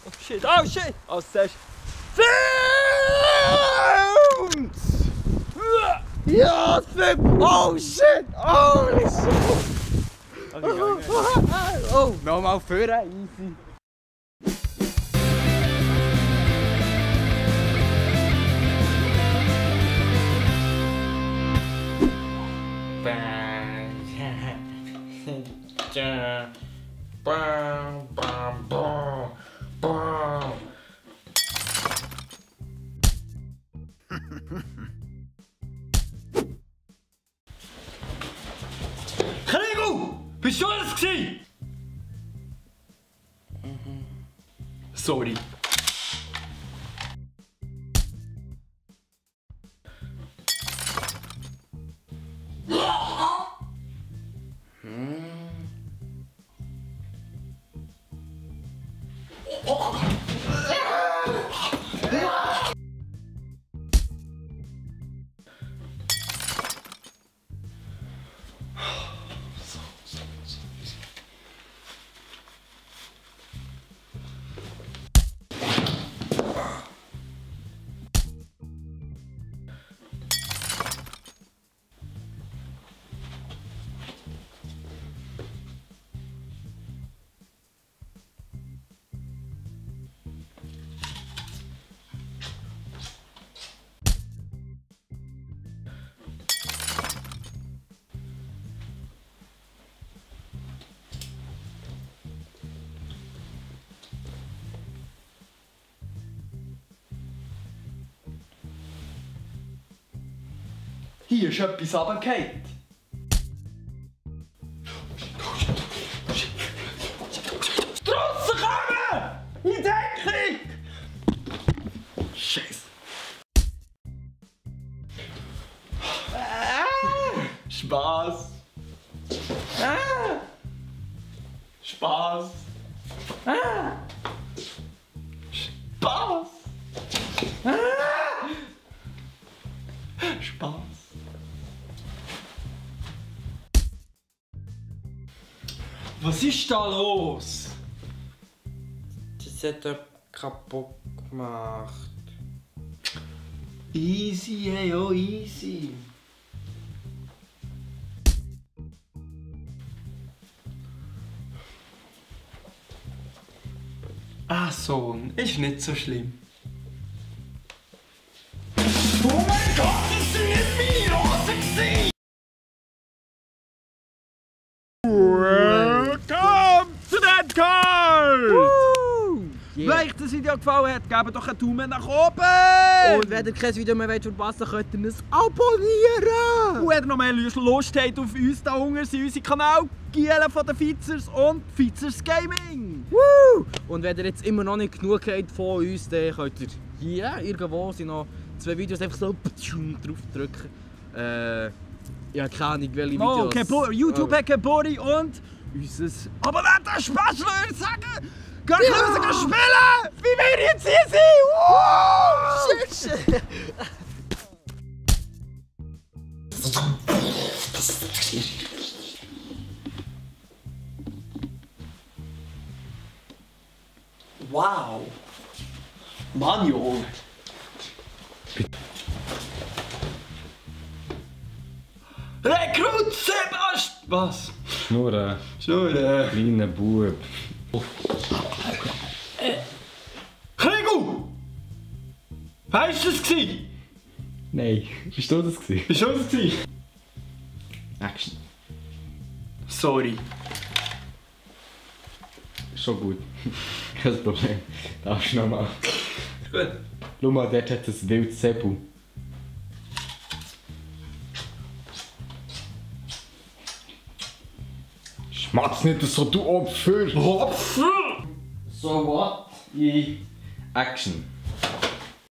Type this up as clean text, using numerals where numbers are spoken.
Oh shit, oh shit! Als zuerst. Films! Ja, Film! Oh shit! Holy shit! Okay, oh, nochmal führen, easy. Krigo! Bist du das gewesen? Sorry. Hier ist etwas runtergefallen. Draussen kommen! In Deckung! Scheiße. Spaß. Spaß. Spaß. Spaß. Was ist da los? Das hat er kaputt gemacht. Easy, hey, oh easy. Ah, Sohn, ist nicht so schlimm. Oh mein Gott, das sind nicht meine Rosen! Welcome to that card! Yeah. Wenn euch das Video gefallen hat, gebt doch einen Daumen nach oben! Und wenn ihr kein Video mehr verpassen wollt, könnt ihr es abonnieren! Und wenn ihr noch mehr Lust habt auf uns, da unten sind unsere Kanäle Gielen von den Features und Features Gaming! Woo! Und wenn ihr jetzt immer noch nicht genug habt von uns, dann könnt ihr hier irgendwo sind noch 2 Videos einfach so drauf drücken. Ja, keine Ahnung, welche Videos. YouTube hat Gebori und unser Abonnenten-Special würde ich sagen! Geht ja. Spielen! Wie wir jetzt hier sind! Wow! Shit! Wow! Manual! Rekrut Sebastian! Was? Schnurren. Kleiner Bub. Krigo! Weißt du das? Nein, bist du das gewesen? Bist du das? Action. Sorry. Schon gut. Kein Problem. Darfst du nochmal. Gut. Schau mal, dort hat es wildes Sebu. Schmatz nicht so, du Opfer! Opfer! So what? Action.